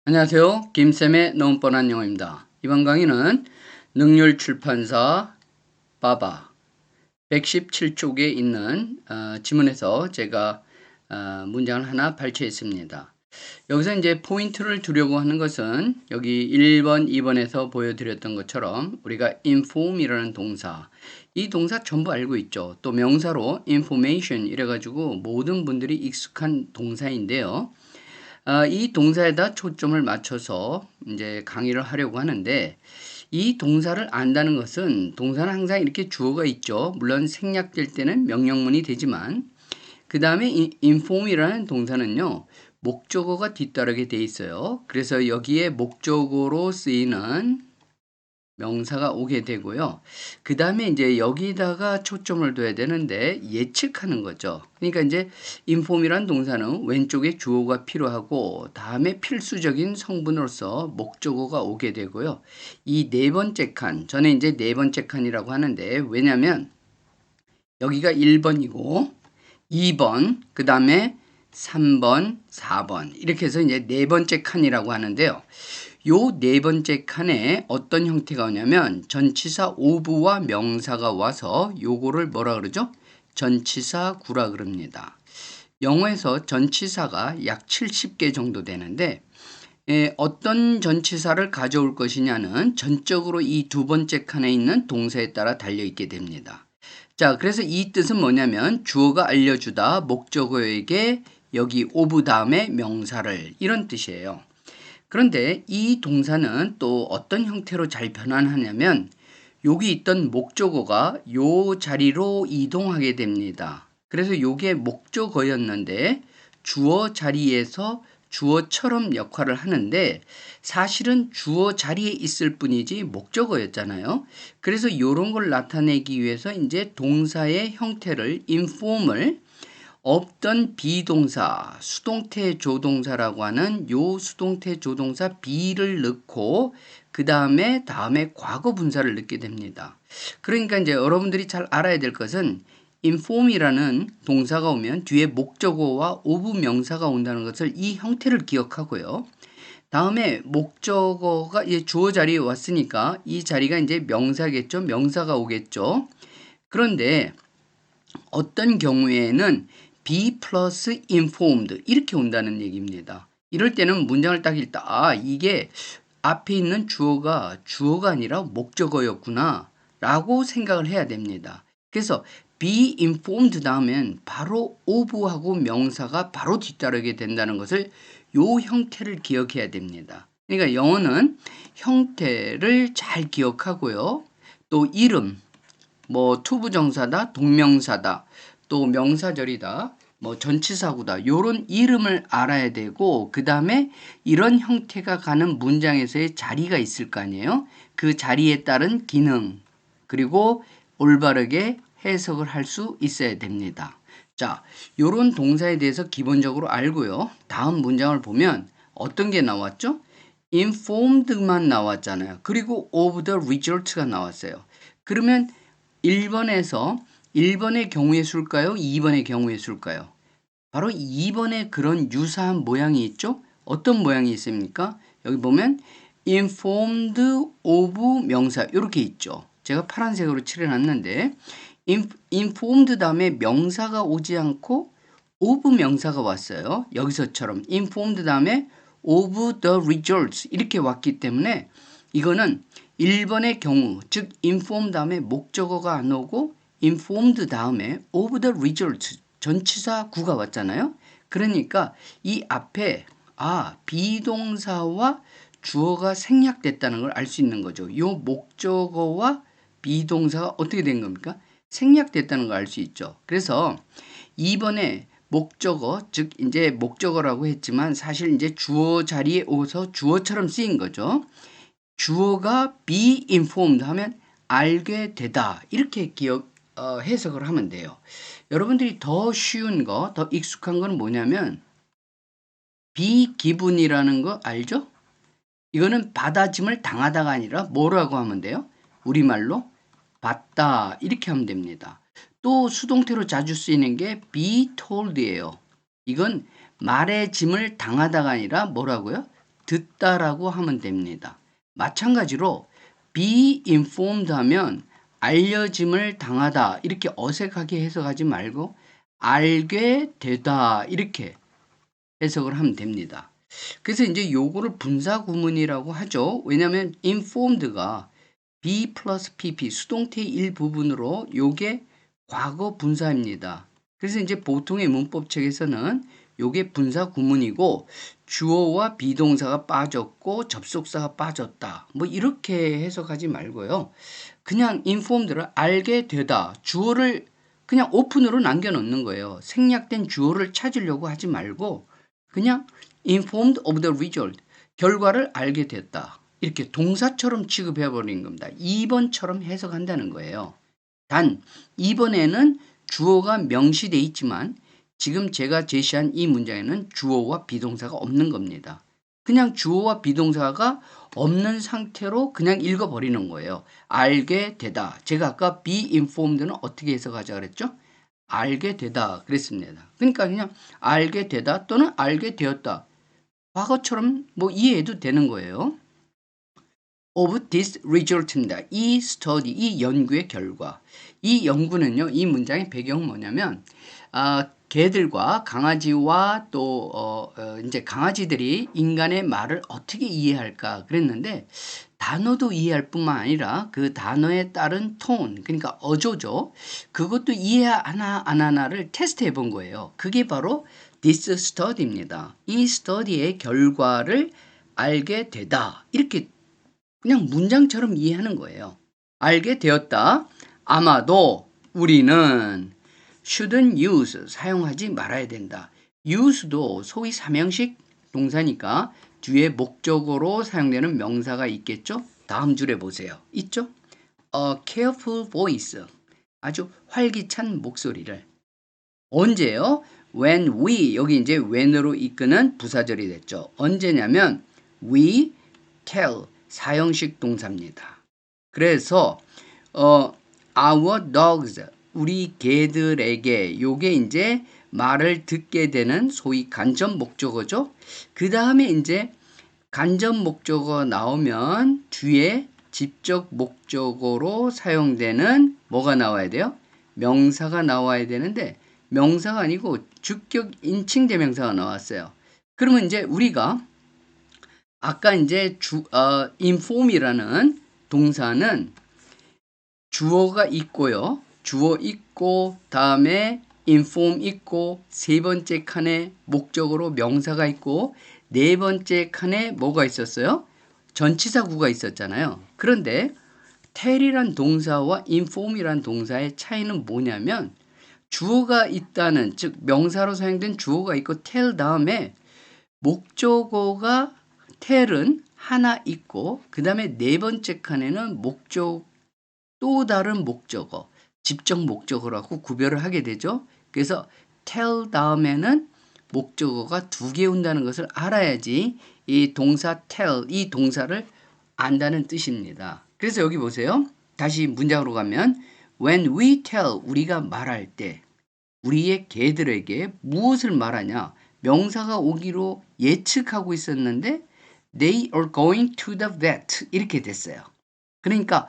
안녕하세요. 김쌤의 너무 뻔한 영어입니다. 이번 강의는 능률출판사 바바 117쪽에 있는 지문에서 제가 문장을 하나 발췌했습니다. 여기서 이제 포인트를 두려고 하는 것은 여기 1번, 2번에서 보여드렸던 것처럼 우리가 inform이라는 동사, 이 동사 전부 알고 있죠. 또 명사로 information 이래가지고 모든 분들이 익숙한 동사인데요. 이 동사에다 초점을 맞춰서 이제 강의를 하려고 하는데, 이 동사를 안다는 것은 동사는 항상 이렇게 주어가 있죠. 물론 생략될 때는 명령문이 되지만, 그 다음에 inform이라는 동사는요, 목적어가 뒤따르게 돼 있어요. 그래서 여기에 목적어로 쓰이는 명사가 오게 되고요. 그 다음에 이제 여기다가 초점을 둬야 되는데 예측하는 거죠. 그러니까 이제 inform이란 동사는 왼쪽에 주어가 필요하고 다음에 필수적인 성분으로서 목적어가 오게 되고요. 이 네 번째 칸, 저는 이제 네 번째 칸이라고 하는데 왜냐면 여기가 1번이고 2번, 그 다음에 3번, 4번 이렇게 해서 이제 네 번째 칸이라고 하는데요. 요 네 번째 칸에 어떤 형태가 오냐면 전치사 오브와 명사가 와서 요거를 뭐라 그러죠? 전치사 구라 그럽니다. 영어에서 전치사가 약 70개 정도 되는데 어떤 전치사를 가져올 것이냐는 전적으로 이 두 번째 칸에 있는 동사에 따라 달려있게 됩니다. 자, 그래서 이 뜻은 뭐냐면 주어가 알려주다 목적어에게 여기 오브 다음에 명사를 이런 뜻이에요. 그런데 이 동사는 또 어떤 형태로 잘 변환하냐면 여기 있던 목적어가 요 자리로 이동하게 됩니다. 그래서 요게 목적어였는데 주어 자리에서 주어처럼 역할을 하는데 사실은 주어 자리에 있을 뿐이지 목적어였잖아요. 그래서 이런 걸 나타내기 위해서 이제 동사의 형태를 inform을 없던 비동사, 수동태 조동사라고 하는 요 수동태 조동사 be를 넣고 그 다음에 과거 분사를 넣게 됩니다. 그러니까 이제 여러분들이 잘 알아야 될 것은 inform이라는 동사가 오면 뒤에 목적어와 오브 명사가 온다는 것을 이 형태를 기억하고요. 다음에 목적어가 주어 자리에 왔으니까 이 자리가 이제 명사겠죠. 명사가 오겠죠. 그런데 어떤 경우에는 be plus informed 이렇게 온다는 얘기입니다. 이럴 때는 문장을 딱 읽다 이게 앞에 있는 주어가 아니라 목적어였구나 라고 생각을 해야 됩니다. 그래서 be informed 다음엔 바로 of하고 명사가 바로 뒤따르게 된다는 것을 요 형태를 기억해야 됩니다. 그러니까 영어는 형태를 잘 기억하고요. 또 이름, 뭐 투부정사다, 동명사다, 또 명사절이다, 뭐 전치사구다 요런 이름을 알아야 되고 그 다음에 이런 형태가 가는 문장에서의 자리가 있을 거 아니에요. 그 자리에 따른 기능 그리고 올바르게 해석을 할 수 있어야 됩니다. 자, 요런 동사에 대해서 기본적으로 알고요. 다음 문장을 보면 어떤 게 나왔죠? informed만 나왔잖아요. 그리고 of the result가 나왔어요. 그러면 1번에서 1번의 경우의 수일까요? 2번의 경우의 수일까요? 바로 2번에 그런 유사한 모양이 있죠? 어떤 모양이 있습니까? 여기 보면 informed of 명사 이렇게 있죠. 제가 파란색으로 칠해놨는데 informed 다음에 명사가 오지 않고 of 명사가 왔어요. 여기서처럼 informed 다음에 of the results 이렇게 왔기 때문에 이거는 1번의 경우 즉 inform 다음에 목적어가 안 오고 informed 다음에 of the results 전치사 구가 왔잖아요. 그러니까 이 앞에 비동사와 주어가 생략됐다는 걸 알 수 있는 거죠. 이 목적어와 비동사가 어떻게 된 겁니까? 생략됐다는 걸 알 수 있죠. 그래서 2번에 목적어, 즉 이제 목적어라고 했지만 사실 이제 주어 자리에 오서 주어처럼 쓰인 거죠. 주어가 be informed 하면 알게 되다 이렇게 해석을 하면 돼요. 여러분들이 더 쉬운 거, 더 익숙한 건 뭐냐면 be given이라는 거 알죠? 이거는 받아짐을 당하다가 아니라 뭐라고 하면 돼요? 우리말로 받다 이렇게 하면 됩니다. 또 수동태로 자주 쓰이는 게 be told예요. 이건 말의 짐을 당하다가 아니라 뭐라고요? 듣다라고 하면 됩니다. 마찬가지로 be informed 하면 알려짐을 당하다 이렇게 어색하게 해석하지 말고 알게 되다 이렇게 해석을 하면 됩니다. 그래서 이제 요거를 분사 구문이라고 하죠. 왜냐하면 informed가 be 플러스 pp 수동태의 일부분으로 요게 과거 분사입니다. 그래서 이제 보통의 문법책에서는 요게 분사 구문이고 주어와 비동사가 빠졌고 접속사가 빠졌다. 뭐 이렇게 해석하지 말고요. 그냥 informed를 알게 되다. 주어를 그냥 오픈으로 남겨놓는 거예요. 생략된 주어를 찾으려고 하지 말고 그냥 informed of the result. 결과를 알게 됐다. 이렇게 동사처럼 취급해버리는 겁니다. 2번처럼 해석한다는 거예요. 단 2번에는 주어가 명시되어 있지만 지금 제가 제시한 이 문장에는 주어와 비동사가 없는 겁니다. 그냥 주어와 비동사가 없는 상태로 그냥 읽어버리는 거예요. 알게 되다. 제가 아까 be informed는 어떻게 해석하자 그랬죠? 알게 되다 그랬습니다. 그러니까 그냥 알게 되다 또는 알게 되었다. 과거처럼 뭐 이해해도 되는 거예요. of this result입니다. 이 study, 이 연구의 결과. 이 연구는요, 이 문장의 배경은 뭐냐면, 개들과 강아지와 또, 이제 강아지들이 인간의 말을 어떻게 이해할까 그랬는데, 단어도 이해할 뿐만 아니라 그 단어에 따른 톤, 그러니까 어조죠. 그것도 이해하나 안 하나를 테스트해 본 거예요. 그게 바로 this study입니다. 이 study의 결과를 알게 되다. 이렇게 그냥 문장처럼 이해하는 거예요. 알게 되었다. 아마도 우리는 shouldn't use, 사용하지 말아야 된다. use도 소위 삼형식 동사니까 뒤에 목적어로 사용되는 명사가 있겠죠? 다음 줄에 보세요. 있죠? A careful voice, 아주 활기찬 목소리를. 언제요? When we, 여기 이제 when으로 이끄는 부사절이 됐죠. 언제냐면 we tell, 사형식 동사입니다. 그래서 our dogs, 우리 개들에게 요게 이제 말을 듣게 되는 소위 간접 목적어죠. 그 다음에 이제 간접 목적어 나오면 뒤에 직접 목적어로 사용되는 뭐가 나와야 돼요? 명사가 나와야 되는데 명사가 아니고 주격 인칭 대명사가 나왔어요. 그러면 이제 우리가 아까 이제 inform이라는 동사는 주어가 있고요. 주어 있고 다음에 inform 있고 세 번째 칸에 목적어로 명사가 있고 네 번째 칸에 뭐가 있었어요? 전치사구가 있었잖아요. 그런데 tell이란 동사와 inform이란 동사의 차이는 뭐냐면 주어가 있다는 즉 명사로 사용된 주어가 있고 tell 다음에 목적어가 tell은 하나 있고 그 다음에 네 번째 칸에는 또 다른 목적어 집적 목적어라고 구별을 하게 되죠. 그래서 tell 다음에는 목적어가 두 개 온다는 것을 알아야지 이 동사 tell, 이 동사를 안다는 뜻입니다. 그래서 여기 보세요. 다시 문장으로 가면 when we tell, 우리가 말할 때 우리의 개들에게 무엇을 말하냐? 명사가 오기로 예측하고 있었는데 they are going to the vet 이렇게 됐어요. 그러니까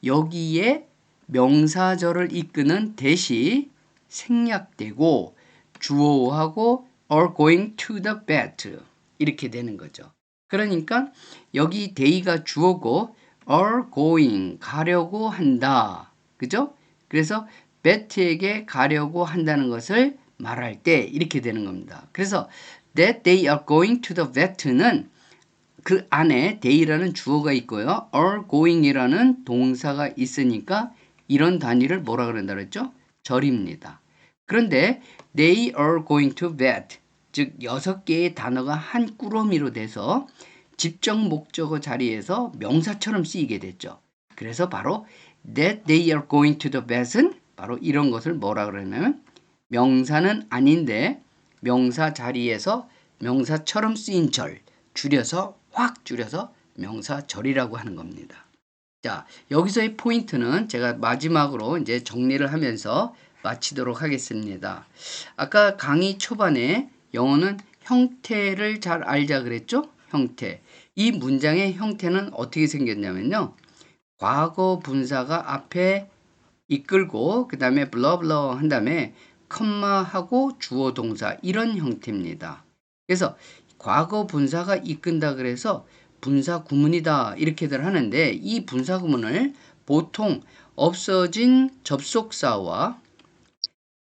여기에 명사절을 이끄는 대시 생략되고 주어하고 are going to the vet 이렇게 되는 거죠. 그러니까 여기 they가 주어고 are going 가려고 한다. 그죠? 그래서 vet에게 가려고 한다는 것을 말할 때 이렇게 되는 겁니다. 그래서 that they are going to the vet는 그 안에 they라는 주어가 있고요. are going이라는 동사가 있으니까 이런 단위를 뭐라 그런다 그랬죠? 절입니다. 그런데 they are going to vet, 즉 6개의 단어가 한 꾸러미로 돼서 집적 목적어 자리에서 명사처럼 쓰이게 됐죠. 그래서 바로 that they are going to the vet은 바로 이런 것을 뭐라 그러냐면 명사는 아닌데 명사 자리에서 명사처럼 쓰인 절, 확 줄여서 명사절이라고 하는 겁니다. 자, 여기서의 포인트는 제가 마지막으로 이제 정리를 하면서 마치도록 하겠습니다. 아까 강의 초반에 영어는 형태를 잘 알자 그랬죠? 형태. 이 문장의 형태는 어떻게 생겼냐면요. 과거 분사가 앞에 이끌고 그 다음에 블러블러 한 다음에 컴마하고 주어 동사 이런 형태입니다. 그래서 과거 분사가 이끈다 그래서 분사 구문이다 이렇게들 하는데 이 분사 구문을 보통 없어진 접속사와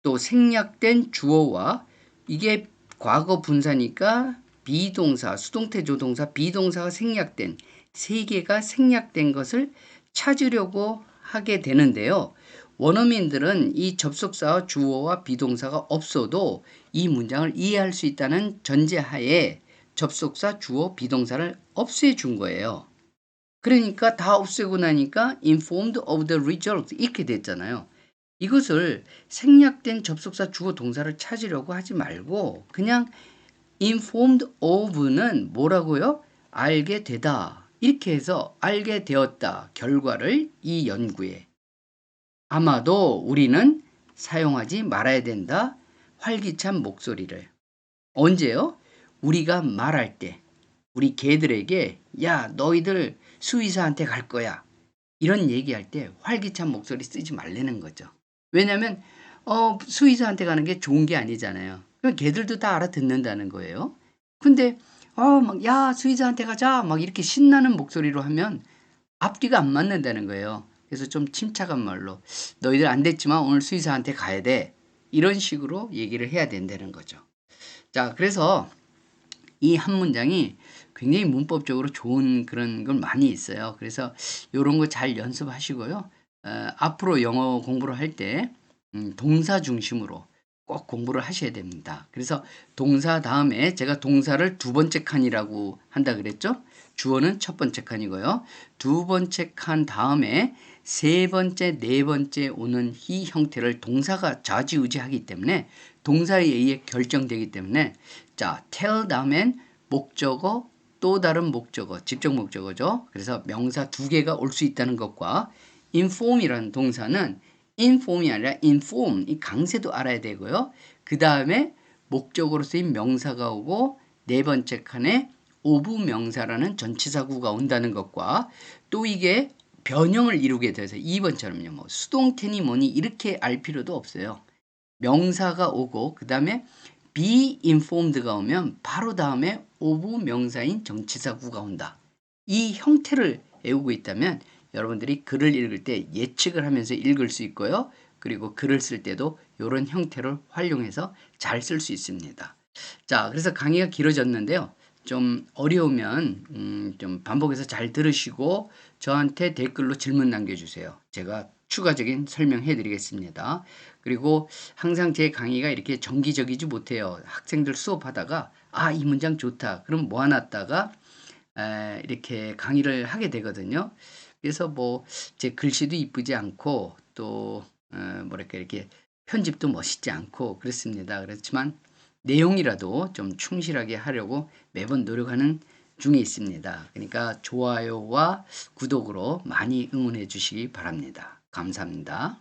또 생략된 주어와 이게 과거 분사니까 비동사, 수동태 조동사, 비동사가 생략된 세 개가 생략된 것을 찾으려고 하게 되는데요. 원어민들은 이 접속사와 주어와 비동사가 없어도 이 문장을 이해할 수 있다는 전제하에 접속사, 주어, 비동사를 없애준 거예요. 그러니까 다 없애고 나니까 informed of the result 이렇게 됐잖아요. 이것을 생략된 접속사, 주어, 동사를 찾으려고 하지 말고 그냥 informed of는 뭐라고요? 알게 되다. 이렇게 해서 알게 되었다. 결과를 이 연구에. 아마도 우리는 사용하지 말아야 된다. 활기찬 목소리를. 언제요? 우리가 말할 때. 우리 개들에게 야 너희들 수의사한테 갈 거야. 이런 얘기할 때 활기찬 목소리 쓰지 말라는 거죠. 왜냐하면 수의사한테 가는 게 좋은 게 아니잖아요. 그럼 개들도 다 알아듣는다는 거예요. 근데 막 야 수의사한테 가자 막 이렇게 신나는 목소리로 하면 앞뒤가 안 맞는다는 거예요. 그래서 좀 침착한 말로 너희들 안 됐지만 오늘 수의사한테 가야 돼. 이런 식으로 얘기를 해야 된다는 거죠. 자, 그래서 이 한 문장이 굉장히 문법적으로 좋은 그런 걸 많이 있어요. 그래서 이런 거 잘 연습하시고요. 앞으로 영어 공부를 할 때 동사 중심으로 꼭 공부를 하셔야 됩니다. 그래서 동사 다음에 제가 동사를 두 번째 칸이라고 한다 그랬죠? 주어는 첫 번째 칸이고요. 두 번째 칸 다음에 세 번째, 네 번째 오는 이 형태를 동사가 좌지우지하기 때문에 동사에 의해 결정되기 때문에 자, tell 다음엔 목적어 또 다른 목적어, 직접 목적어죠. 그래서 명사 두 개가 올 수 있다는 것과 inform이라는 동사는 inform이 아니라 inform, 이 강세도 알아야 되고요. 그 다음에 목적어로 쓰인 명사가 오고 네 번째 칸에 of 명사라는 전치사구가 온다는 것과 또 이게 변형을 이루게 돼서 2번처럼요. 뭐 수동태니 뭐니 이렇게 알 필요도 없어요. 명사가 오고 그 다음에 be informed가 오면 바로 다음에 of 명사인 정치사구가 온다. 이 형태를 외우고 있다면 여러분들이 글을 읽을 때 예측을 하면서 읽을 수 있고요. 그리고 글을 쓸 때도 이런 형태를 활용해서 잘 쓸 수 있습니다. 자, 그래서 강의가 길어졌는데요. 좀 어려우면 좀 반복해서 잘 들으시고 저한테 댓글로 질문 남겨주세요. 제가 추가적인 설명해 드리겠습니다. 그리고 항상 제 강의가 이렇게 정기적이지 못해요. 학생들 수업하다가 이 문장 좋다. 그럼 모아놨다가 이렇게 강의를 하게 되거든요. 그래서 뭐 제 글씨도 이쁘지 않고 또 뭐랄까 이렇게 편집도 멋있지 않고 그렇습니다. 그렇지만 내용이라도 좀 충실하게 하려고 매번 노력하는 중에 있습니다. 그러니까 좋아요와 구독으로 많이 응원해 주시기 바랍니다. 감사합니다.